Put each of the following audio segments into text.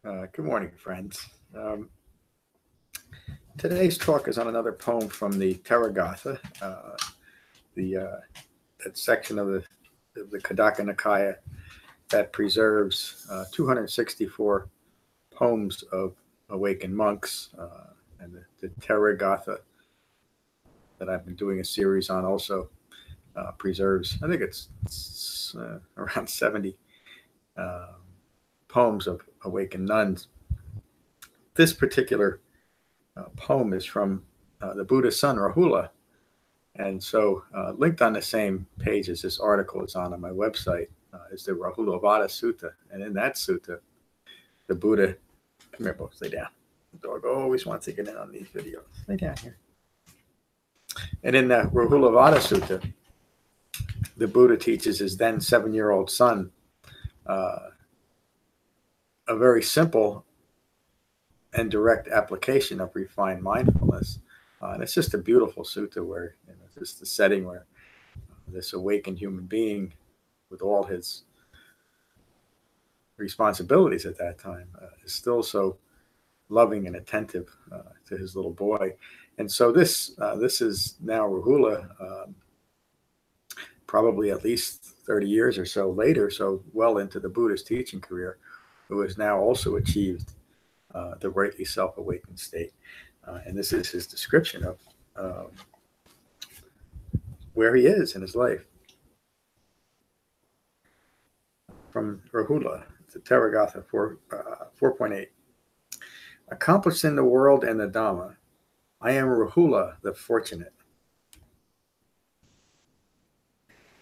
Good morning, friends. Today's talk is on another poem from the Theragatha, that section of the Kadaka Nikaya that preserves 264 poems of awakened monks, and the Theragatha that I've been doing a series on also preserves. I think it's around 70 poems of awakened nuns. This particular poem is from the Buddha's son, Rahula. And so linked on the same page as this article is on my website is the Rahula Sutta. And in that sutta, the Buddha, come here, folks, lay down. The dog always wants to get in on these videos. Lay down here. And in the Rahula Sutta, the Buddha teaches his then 7-year-old son a very simple and direct application of refined mindfulness. And it's just a beautiful sutta where it's just the setting where this awakened human being, with all his responsibilities at that time, is still so loving and attentive to his little boy. And so this is now Rahula, probably at least 30 years or so later, so well into the Buddhist teaching career, who has now also achieved the rightly self-awakened state. And this is his description of where he is in his life. From Rahula, to Theragatha 4.8. Accomplished in the world and the Dhamma, I am Rahula the fortunate.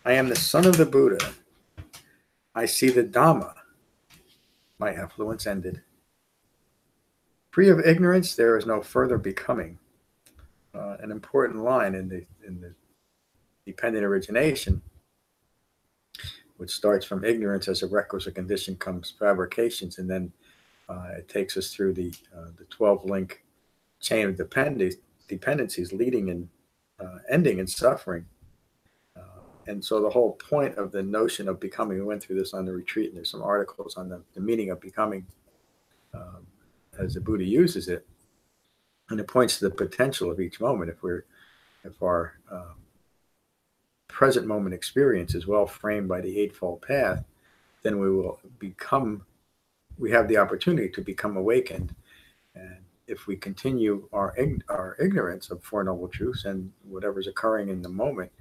I am the son of the Buddha. I see the Dhamma. My affluence ended. Free of ignorance, there is no further becoming. An important line in the dependent origination, which starts from ignorance as a requisite condition, comes fabrications, and then it takes us through the 12-link chain of dependencies, leading and ending in suffering. And so the whole point of the notion of becoming, we went through this on the retreat, and there's some articles on the meaning of becoming as the Buddha uses it, and it points to the potential of each moment. If our present moment experience is well framed by the Eightfold Path, then we have the opportunity to become awakened. And if we continue our ignorance of Four Noble Truths, and whatever's occurring in the moment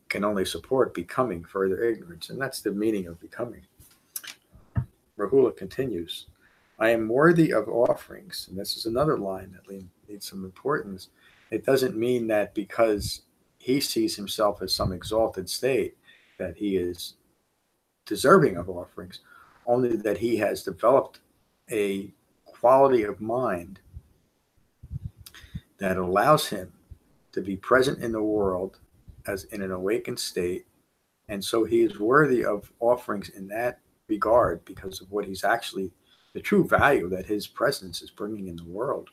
can only support becoming further ignorance. And that's the meaning of becoming. Rahula continues, I am worthy of offerings. And this is another line that needs some importance. It doesn't mean that because he sees himself as some exalted state that he is deserving of offerings, only that he has developed a quality of mind that allows him to be present in the world as in an awakened state. And so he is worthy of offerings in that regard because of what he's actually, the true value that his presence is bringing in the world.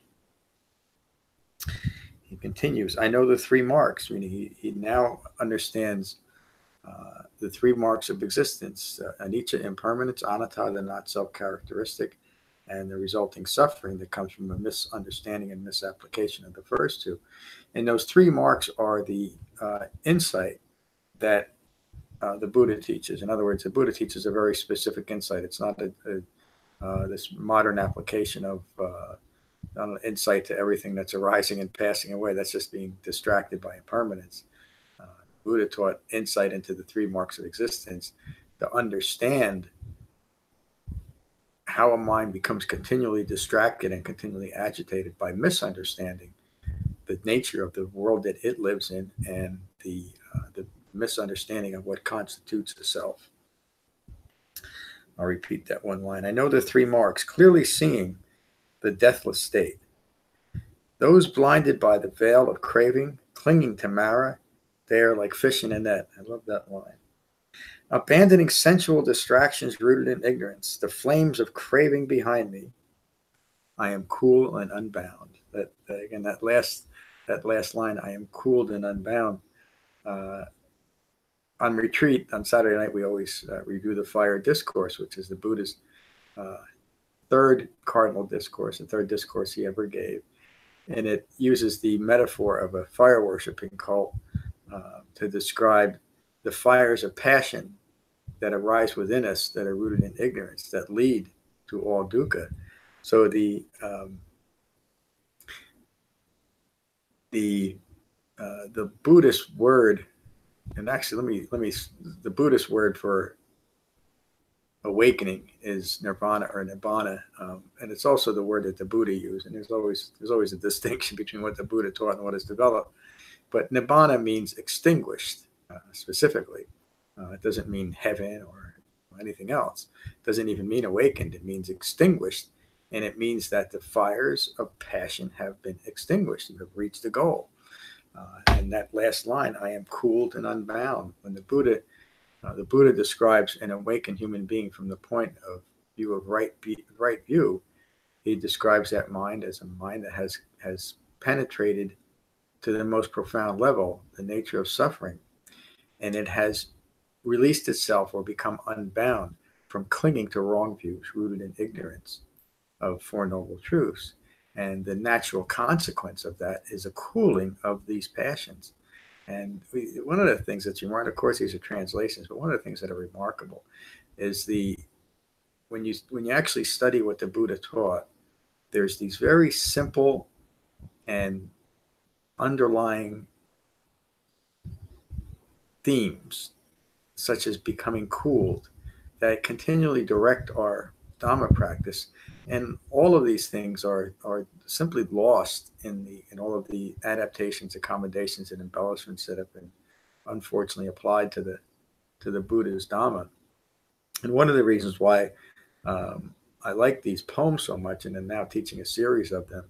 He continues, I know the 3 marks. Meaning he now understands the 3 marks of existence, anicca, impermanence, anatta, the not self-characteristic, and the resulting suffering that comes from a misunderstanding and misapplication of the first 2. And those 3 marks are the insight that the Buddha teaches. In other words, the Buddha teaches a very specific insight. It's not this modern application of insight to everything that's arising and passing away. That's just being distracted by impermanence. Buddha taught insight into the 3 marks of existence to understand how a mind becomes continually distracted and continually agitated by misunderstanding the nature of the world that it lives in, and the misunderstanding of what constitutes the self. I'll repeat that one line. I know the 3 marks, clearly seeing the deathless state. Those blinded by the veil of craving, clinging to Mara, they are like fish in a net. I love that line. Abandoning sensual distractions rooted in ignorance, the flames of craving behind me, I am cool and unbound. That last line, I am cooled and unbound. On retreat on Saturday night, we always review the Fire Discourse, which is the Buddha's third cardinal discourse, the third discourse he ever gave. And it uses the metaphor of a fire worshiping cult to describe the fires of passion that arise within us that are rooted in ignorance, that lead to all dukkha. So the Buddhist word, and actually let me the Buddhist word for awakening is nirvana or nibbana, and it's also the word that the Buddha used. And there's always a distinction between what the Buddha taught and what is developed. But nibbana means extinguished specifically. It doesn't mean heaven or anything else. It doesn't even mean awakened. It means extinguished, and it means that the fires of passion have been extinguished. You have reached the goal. And that last line, "I am cooled and unbound." When the Buddha describes an awakened human being from the point of view of right view, he describes that mind as a mind that has penetrated to the most profound level the nature of suffering, and it has released itself or become unbound from clinging to wrong views rooted in ignorance of Four Noble Truths. And the natural consequence of that is a cooling of these passions. And one of the things that's remarkable, of course, these are translations, but one of the things that are remarkable is when you actually study what the Buddha taught, there's these very simple and underlying themes, such as becoming cooled, that continually direct our Dhamma practice. And all of these things are simply lost in all of the adaptations, accommodations, and embellishments that have been unfortunately applied to the Buddha's Dhamma. And one of the reasons why I like these poems so much, and am now teaching a series of them,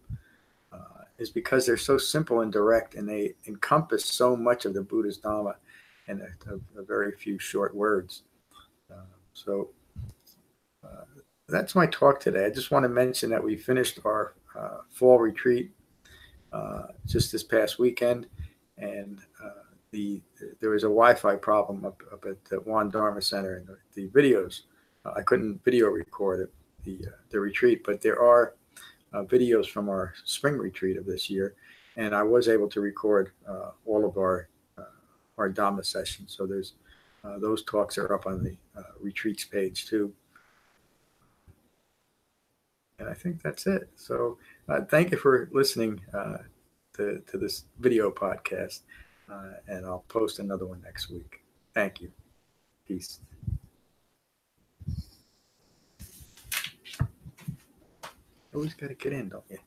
is because they're so simple and direct, and they encompass so much of the Buddha's Dhamma in a very few short words. So that's my talk today. I just want to mention that we finished our fall retreat just this past weekend, and there was a Wi-Fi problem up at the Wan Dharma Center, and the videos, I couldn't video record the retreat, but there are videos from our spring retreat of this year, and I was able to record all of our Dhamma sessions. So there's those talks are up on the retreats page too. And I think that's it. So thank you for listening to this video podcast, and I'll post another one next week. Thank you. Peace. Always got to get in, don't you?